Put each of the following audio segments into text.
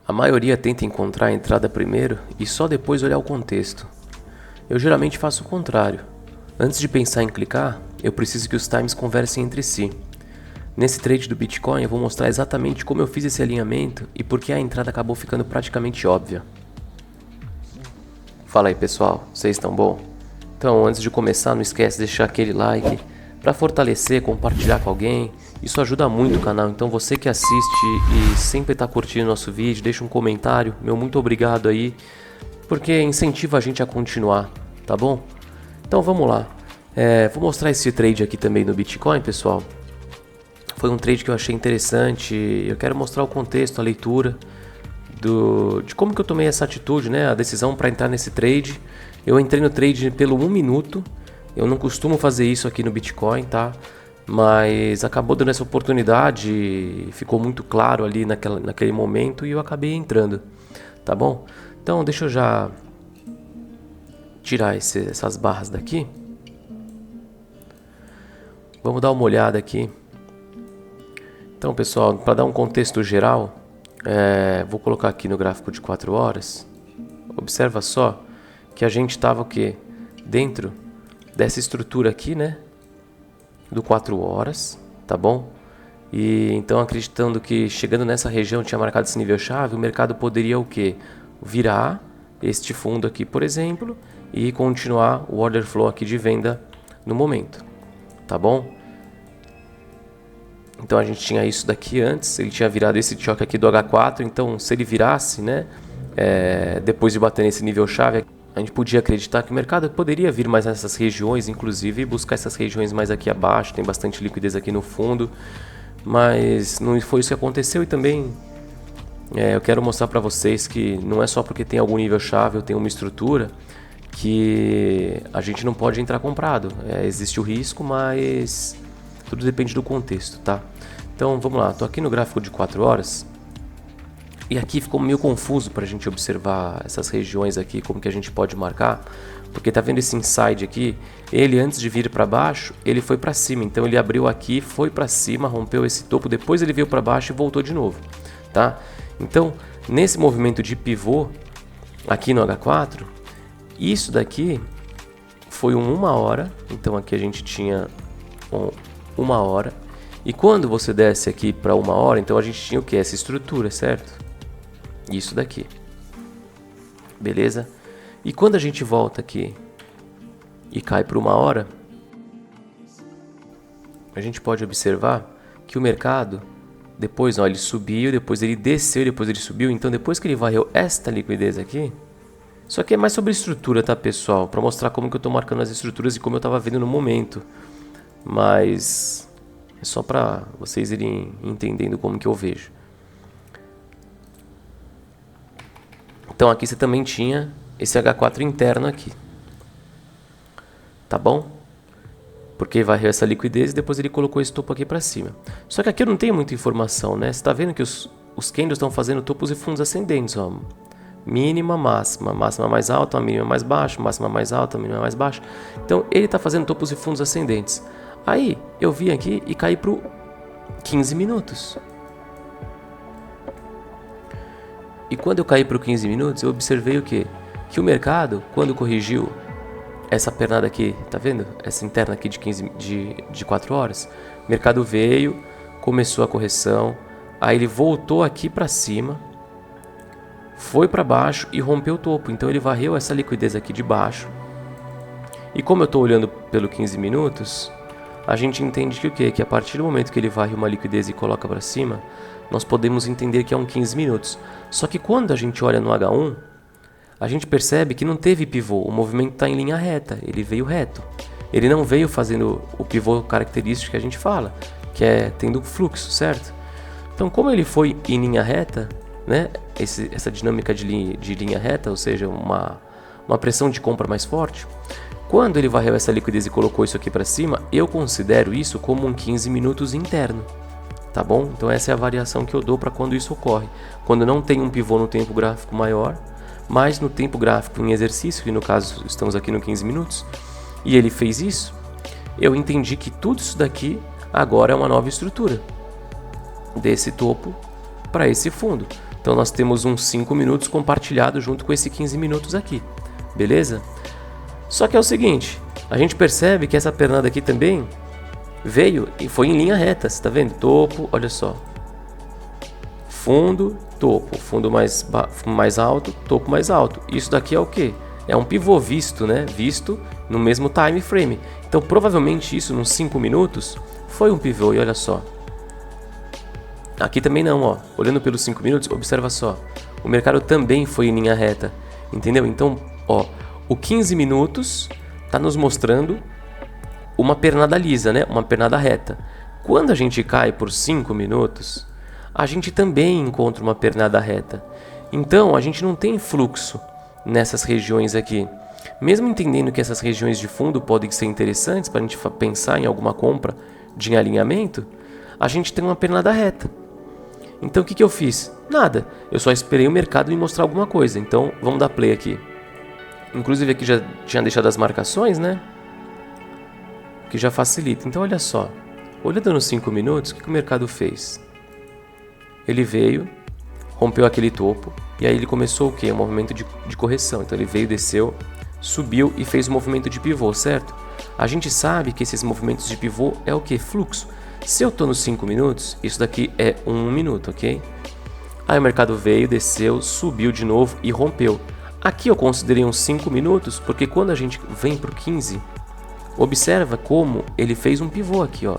A maioria tenta encontrar a entrada primeiro e só depois olhar o contexto. Eu geralmente faço o contrário. Antes de pensar em clicar, eu preciso que os times conversem entre si. Nesse trade do Bitcoin eu vou mostrar exatamente como eu fiz esse alinhamento e por que a entrada acabou ficando praticamente óbvia. Fala aí pessoal, vocês estão bom? Então antes de começar não esquece de deixar aquele like para fortalecer, compartilhar com alguém. Isso ajuda muito o canal, então você que assiste e sempre está curtindo nosso vídeo, deixa um comentário, meu muito obrigado aí, porque incentiva a gente a continuar, tá bom? Então vamos lá, vou mostrar esse trade aqui também no Bitcoin, pessoal. Foi um trade que eu achei interessante, eu quero mostrar o contexto, a leitura de como que eu tomei essa atitude, né? A decisão para entrar nesse trade. Eu entrei no trade pelo 1 minuto, eu não costumo fazer isso aqui no Bitcoin, tá? Mas acabou dando essa oportunidade, ficou muito claro ali naquele momento e eu acabei entrando, tá bom? Então deixa eu já tirar essas barras daqui. Vamos dar uma olhada aqui. Então pessoal, para dar um contexto geral, vou colocar aqui no gráfico de 4 horas. Observa só que a gente estava o quê? Dentro dessa estrutura aqui, né? Do 4 horas, tá bom? E então acreditando que chegando nessa região tinha marcado esse nível chave, o mercado poderia o quê? Virar este fundo aqui, por exemplo, e continuar o order flow aqui de venda no momento, tá bom? Então a gente tinha isso daqui antes, ele tinha virado esse choque aqui do H4, então se ele virasse, né, depois de bater nesse nível chave, a gente podia acreditar que o mercado poderia vir mais nessas regiões, inclusive, e buscar essas regiões mais aqui abaixo, tem bastante liquidez aqui no fundo, mas não foi isso que aconteceu e também eu quero mostrar para vocês que não é só porque tem algum nível chave ou tem uma estrutura que a gente não pode entrar comprado, existe o risco, mas tudo depende do contexto, tá? Então vamos lá, tô aqui no gráfico de 4 horas e aqui ficou meio confuso para a gente observar essas regiões aqui, como que a gente pode marcar, porque tá vendo esse inside aqui, ele antes de vir para baixo, ele foi para cima, então ele abriu aqui, foi para cima, rompeu esse topo, depois ele veio para baixo e voltou de novo, tá? Então, nesse movimento de pivô aqui no H4, isso daqui foi 1 hora, então aqui a gente tinha 1 hora, e quando você desce aqui para 1 hora, então a gente tinha o que? Essa estrutura, certo? Isso daqui, beleza? E quando a gente volta aqui e cai para 1 hora, a gente pode observar que o mercado, depois ó, ele subiu, depois ele desceu, depois ele subiu, então depois que ele varreu esta liquidez aqui, isso aqui é mais sobre estrutura, tá pessoal? Para mostrar como que eu estou marcando as estruturas e como eu estava vendo no momento. Mas é só para vocês irem entendendo como que eu vejo. Então aqui você também tinha esse H4 interno aqui, tá bom? Porque varreu essa liquidez e depois ele colocou esse topo aqui para cima. Só que aqui eu não tenho muita informação, né? Você está vendo que os candles estão fazendo topos e fundos ascendentes, ó. Mínima, máxima, máxima mais alta, mínima mais baixa, máxima mais alta, mínima mais baixa. Então ele está fazendo topos e fundos ascendentes. Aí eu vim aqui e caí para 15 minutos. E quando eu caí para 15 minutos, eu observei o quê? Que o mercado, quando corrigiu essa pernada aqui, tá vendo? Essa interna aqui de 4 horas, o mercado veio, começou a correção, aí ele voltou aqui para cima, foi para baixo e rompeu o topo. Então ele varreu essa liquidez aqui de baixo. E como eu estou olhando pelo 15 minutos, a gente entende que o quê? Que a partir do momento que ele varre uma liquidez e coloca para cima, nós podemos entender que é um 15 minutos. Só que quando a gente olha no H1, a gente percebe que não teve pivô, o movimento está em linha reta, ele veio reto. Ele não veio fazendo o pivô característico que a gente fala, que é tendo fluxo, certo? Então como ele foi em linha reta, né? Essa dinâmica de linha reta, ou seja, uma pressão de compra mais forte, quando ele varreu essa liquidez e colocou isso aqui para cima, eu considero isso como um 15 minutos interno, tá bom? Então essa é a variação que eu dou para quando isso ocorre. Quando não tem um pivô no tempo gráfico maior, mas no tempo gráfico em exercício, que no caso estamos aqui no 15 minutos, e ele fez isso, eu entendi que tudo isso daqui agora é uma nova estrutura. Desse topo para esse fundo. Então nós temos um 5 minutos compartilhado junto com esse 15 minutos aqui, beleza? Só que é o seguinte, a gente percebe que essa pernada aqui também veio e foi em linha reta, você tá vendo? Topo, olha só. Fundo, topo, fundo mais alto, topo mais alto. Isso daqui é o quê? É um pivô visto, né? Visto no mesmo time frame. Então provavelmente isso nos 5 minutos foi um pivô, e olha só. Aqui também não, ó. Olhando pelos 5 minutos, observa só. O mercado também foi em linha reta, entendeu? Então, ó, o 15 minutos tá nos mostrando uma pernada lisa, né? Uma pernada reta. Quando a gente cai por 5 minutos, a gente também encontra uma pernada reta. Então, a gente não tem fluxo nessas regiões aqui. Mesmo entendendo que essas regiões de fundo podem ser interessantes para a gente pensar em alguma compra de alinhamento, a gente tem uma pernada reta. Então o que eu fiz? Nada, eu só esperei o mercado me mostrar alguma coisa. Então vamos dar play aqui. Inclusive aqui já tinha deixado as marcações, né? Que já facilita. Então olha só, olhando nos 5 minutos, o que o mercado fez? Ele veio, rompeu aquele topo, e aí ele começou o quê? Um movimento de correção. Então ele veio, desceu, subiu e fez um movimento de pivô, certo? A gente sabe que esses movimentos de pivô é o quê? Fluxo. Se eu estou nos 5 minutos, isso daqui é 1 minuto, ok? Aí o mercado veio, desceu, subiu de novo e rompeu. Aqui eu considerei uns 5 minutos, porque quando a gente vem para o 15, observa como ele fez um pivô aqui, ó.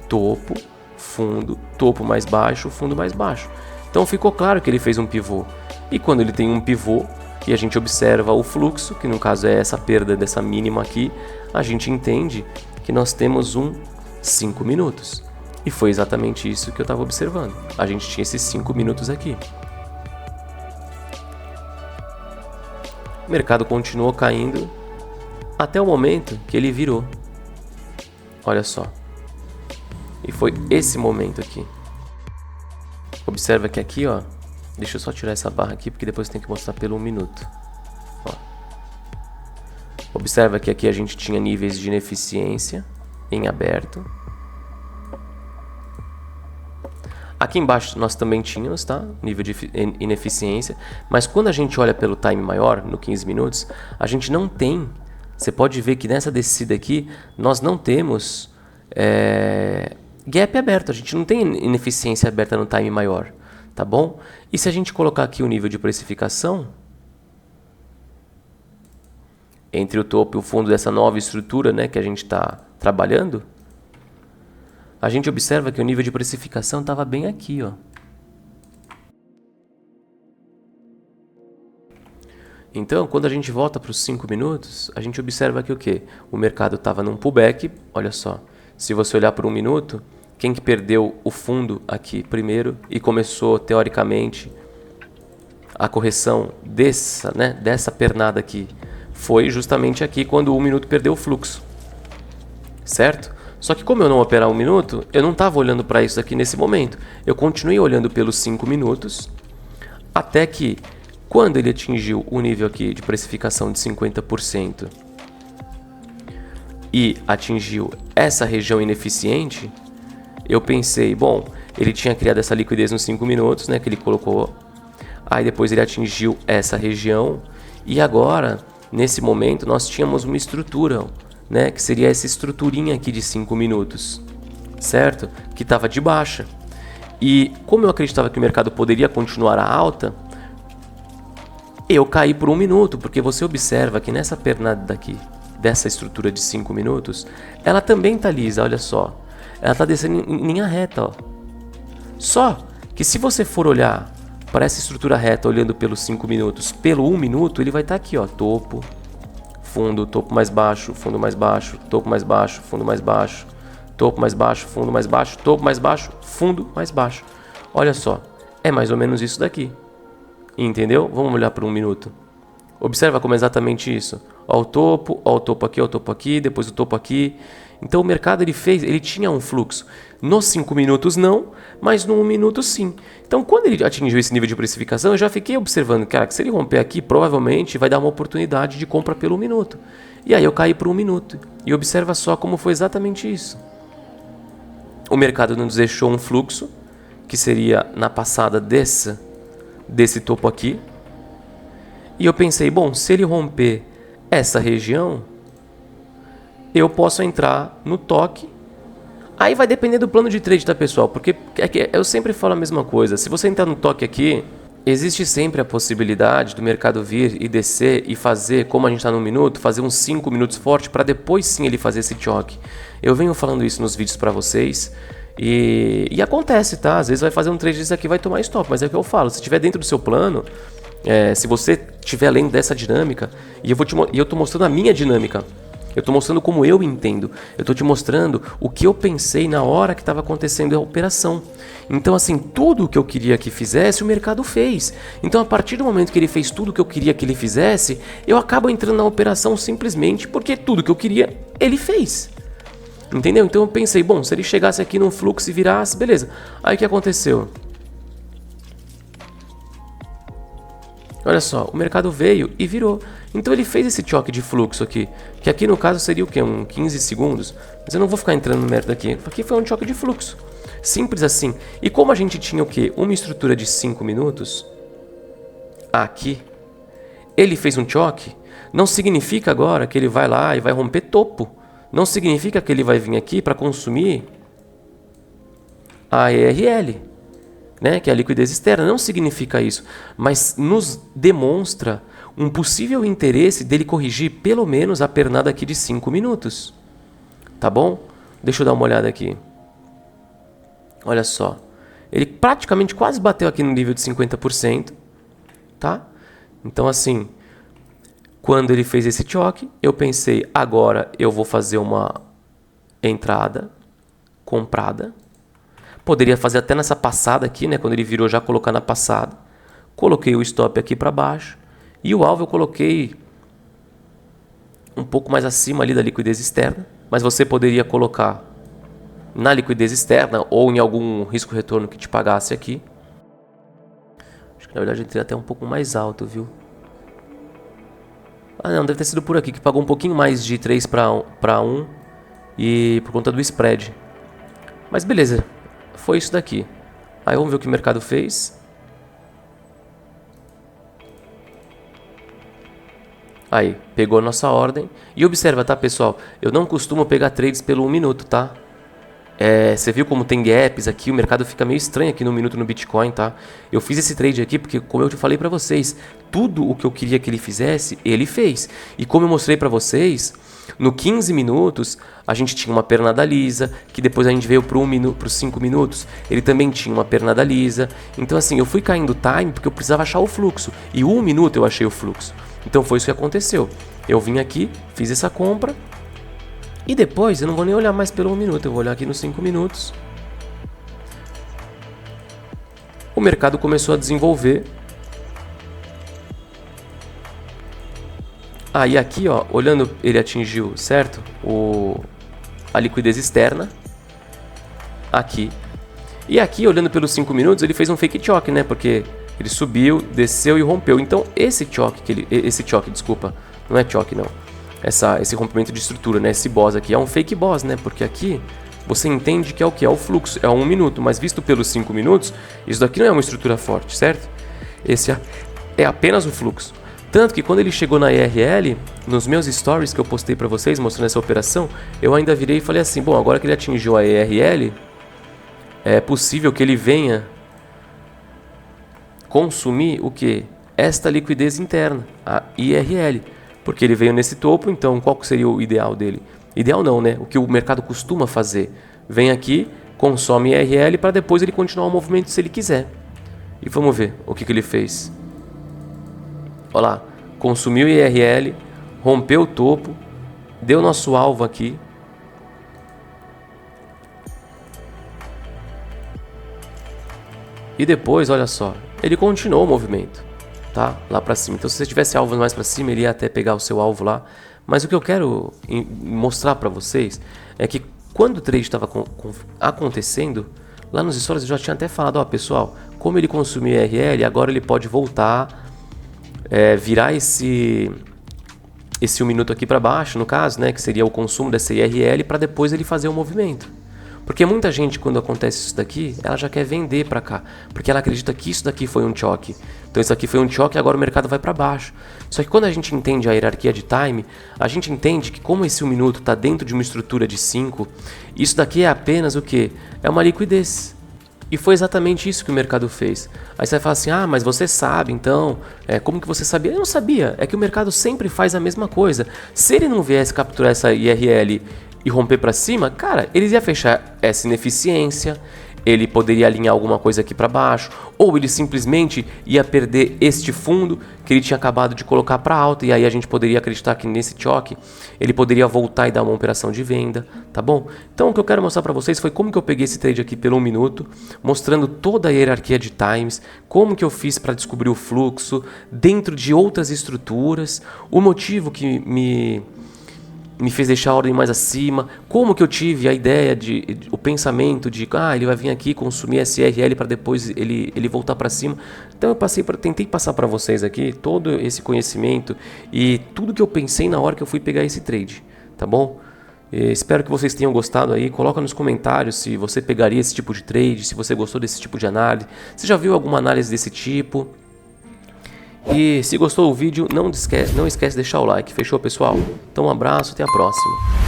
Topo, fundo, topo mais baixo, fundo mais baixo. Então ficou claro que ele fez um pivô. E quando ele tem um pivô, e a gente observa o fluxo, que no caso é essa perda dessa mínima aqui, a gente entende que nós temos um 5 minutos. E foi exatamente isso que eu estava observando. A gente tinha esses 5 minutos aqui. O mercado continuou caindo até o momento que ele virou. Olha só. E foi esse momento aqui. Observa que aqui, ó. Deixa eu só tirar essa barra aqui, porque depois tem que mostrar pelo 1 minuto. Ó. Observa que aqui a gente tinha níveis de ineficiência em aberto. Aqui embaixo nós também tínhamos, tá? Nível de ineficiência. Mas quando a gente olha pelo time maior, no 15 minutos, a gente não tem... Você pode ver que nessa descida aqui, nós não temos gap aberto. A gente não tem ineficiência aberta no time maior, tá bom? E se a gente colocar aqui o nível de precificação, entre o topo e o fundo dessa nova estrutura, né, que a gente está trabalhando, a gente observa que o nível de precificação estava bem aqui, ó. Então, quando a gente volta para os 5 minutos, a gente observa que o quê? O mercado estava num pullback, olha só. Se você olhar por 1 minuto, quem que perdeu o fundo aqui primeiro e começou, teoricamente, a correção dessa pernada aqui, foi justamente aqui quando o 1 minuto perdeu o fluxo, certo? Só que como eu não operar 1 minuto, eu não estava olhando para isso aqui nesse momento. Eu continuei olhando pelos 5 minutos, até que quando ele atingiu o nível aqui de precificação de 50% e atingiu essa região ineficiente, eu pensei, bom, ele tinha criado essa liquidez nos 5 minutos, né, que ele colocou, aí depois ele atingiu essa região, e agora, nesse momento, nós tínhamos uma estrutura, né, que seria essa estruturinha aqui de 5 minutos, certo? Que estava de baixa. E como eu acreditava que o mercado poderia continuar a alta, eu caí por 1 minuto, porque você observa que nessa pernada daqui, dessa estrutura de 5 minutos, ela também está lisa, olha só. Ela está descendo em linha reta, ó. Só que se você for olhar para essa estrutura reta, olhando pelos 5 minutos, pelo 1 minuto, ele vai estar aqui, ó, topo, fundo, topo mais baixo, fundo mais baixo, topo mais baixo, fundo mais baixo, topo mais baixo, fundo mais baixo, topo mais baixo, fundo mais baixo. Olha só, é mais ou menos isso daqui. Entendeu? Vamos olhar por 1 minuto. Observa como é exatamente isso. Ó o topo aqui, depois o topo aqui. Então o mercado ele tinha um fluxo. Nos 5 minutos não, mas no 1 minuto sim. Então quando ele atingiu esse nível de precificação, eu já fiquei observando, cara, que se ele romper aqui, provavelmente vai dar uma oportunidade de compra pelo 1 minuto. E aí eu caí por 1 minuto. E observa só como foi exatamente isso. O mercado nos deixou um fluxo que seria na passada desse topo aqui. E eu pensei, bom, se ele romper essa região, eu posso entrar no toque. Aí vai depender do plano de trade, tá, pessoal? Porque eu sempre falo a mesma coisa. Se você entrar no toque aqui, existe sempre a possibilidade do mercado vir e descer e fazer, como a gente está no minuto, fazer uns 5 minutos forte para depois sim ele fazer esse choque. Eu venho falando isso nos vídeos para vocês e acontece, tá? Às vezes vai fazer um trade desse aqui, vai tomar stop, mas é o que eu falo. Se estiver dentro do seu plano, se você estiver além dessa dinâmica, e eu estou mostrando a minha dinâmica. Eu estou mostrando como eu entendo. Eu estou te mostrando o que eu pensei na hora que estava acontecendo a operação. Então, assim, tudo o que eu queria que fizesse, o mercado fez. Então, a partir do momento que ele fez tudo o que eu queria que ele fizesse, eu acabo entrando na operação simplesmente porque tudo que eu queria, ele fez. Entendeu? Então, eu pensei, bom, se ele chegasse aqui num fluxo e virasse, beleza. Aí, o que aconteceu? Olha só, o mercado veio e virou. Então ele fez esse choque de fluxo aqui, que aqui no caso seria o quê? 15 segundos? Mas eu não vou ficar entrando no mérito aqui. Aqui foi um choque de fluxo. Simples assim. E como a gente tinha o quê? Uma estrutura de 5 minutos, aqui, ele fez um choque, não significa agora que ele vai lá e vai romper topo. Não significa que ele vai vir aqui para consumir a ERL. Né, que é a liquidez externa, não significa isso, mas nos demonstra um possível interesse dele corrigir pelo menos a pernada aqui de 5 minutos. Tá bom? Deixa eu dar uma olhada aqui. Olha só. Ele praticamente quase bateu aqui no nível de 50%. Tá? Então assim, quando ele fez esse choque, eu pensei, agora eu vou fazer uma entrada comprada. Poderia fazer até nessa passada aqui, né? Quando ele virou, já colocar na passada. Coloquei o stop aqui para baixo. E o alvo eu coloquei um pouco mais acima ali da liquidez externa. Mas você poderia colocar na liquidez externa ou em algum risco-retorno que te pagasse aqui. Acho que na verdade eu entrei até um pouco mais alto, viu? Ah não, deve ter sido por aqui, que pagou um pouquinho mais de 3 para 1 e por conta do spread. Mas beleza. Foi isso daqui. Aí vamos ver o que o mercado fez. Aí, pegou a nossa ordem. E observa, tá, pessoal? Eu não costumo pegar trades pelo 1 minuto, tá? Você viu como tem gaps aqui? O mercado fica meio estranho aqui no minuto no Bitcoin, tá? Eu fiz esse trade aqui porque, como eu te falei pra vocês, tudo o que eu queria que ele fizesse, ele fez. E como eu mostrei pra vocês, no 15 minutos, a gente tinha uma pernada lisa, que depois a gente veio para os 5 minutos, ele também tinha uma pernada lisa. Então assim, eu fui caindo time porque eu precisava achar o fluxo. E 1 minuto eu achei o fluxo. Então foi isso que aconteceu. Eu vim aqui, fiz essa compra. E depois eu não vou nem olhar mais pelo 1 minuto, eu vou olhar aqui nos 5 minutos. O mercado começou a desenvolver. Aí aqui, ó, olhando, ele atingiu, certo? A liquidez externa. Aqui. E aqui, olhando pelos 5 minutos, ele fez um fake choque, né? Porque ele subiu, desceu e rompeu. Então, esse choque, desculpa, não é choque não. Esse rompimento de estrutura, né? Esse boss aqui é um fake boss, né? Porque aqui você entende que é o que? É o fluxo, é 1 minuto. Mas visto pelos 5 minutos, isso daqui não é uma estrutura forte, certo? Esse é apenas o fluxo. Tanto que quando ele chegou na ERL, nos meus stories que eu postei pra vocês mostrando essa operação, eu ainda virei e falei assim, bom, agora que ele atingiu a ERL, é possível que ele venha consumir o que? Esta liquidez interna, a IRL. Porque ele veio nesse topo, então qual seria o ideal dele? Ideal não, né? O que o mercado costuma fazer. Vem aqui, consome IRL para depois ele continuar o movimento se ele quiser. E vamos ver o que ele fez. Olha lá, consumiu IRL, rompeu o topo, deu nosso alvo aqui. E depois, olha só, ele continuou o movimento, tá? Lá pra cima. Então se você tivesse alvo mais pra cima, ele ia até pegar o seu alvo lá. Mas o que eu quero mostrar pra vocês é que quando o trade estava acontecendo, lá nos stories eu já tinha até falado, ó pessoal, como ele consumiu IRL, agora ele pode voltar, virar esse 1 minuto aqui para baixo, no caso, né, que seria o consumo dessa IRL, para depois ele fazer o movimento. Porque muita gente, quando acontece isso daqui, ela já quer vender para cá, porque ela acredita que isso daqui foi um choque. Então isso aqui foi um choque e agora o mercado vai para baixo. Só que quando a gente entende a hierarquia de time, a gente entende que como esse 1 minuto está dentro de uma estrutura de 5, isso daqui é apenas o quê? É uma liquidez. E foi exatamente isso que o mercado fez. Aí você vai falar assim, ah, mas você sabe então, como que você sabia? Eu não sabia, é que o mercado sempre faz a mesma coisa. Se ele não viesse capturar essa IRL e romper para cima, cara, eles iam fechar essa ineficiência, ele poderia alinhar alguma coisa aqui para baixo, ou ele simplesmente ia perder este fundo que ele tinha acabado de colocar para alta, e aí a gente poderia acreditar que nesse choque ele poderia voltar e dar uma operação de venda, tá bom? Então o que eu quero mostrar para vocês foi como que eu peguei esse trade aqui pelo 1 minuto, mostrando toda a hierarquia de times, como que eu fiz para descobrir o fluxo dentro de outras estruturas, o motivo que me fez deixar a ordem mais acima, como que eu tive a ideia, o pensamento de ele vai vir aqui consumir SRL para depois ele voltar para cima. Então eu tentei passar para vocês aqui todo esse conhecimento e tudo que eu pensei na hora que eu fui pegar esse trade, tá bom? Espero que vocês tenham gostado aí. Coloca nos comentários se você pegaria esse tipo de trade, se você gostou desse tipo de análise, se já viu alguma análise desse tipo. E se gostou do vídeo, não esquece de deixar o like. Fechou, pessoal? Então um abraço, até a próxima.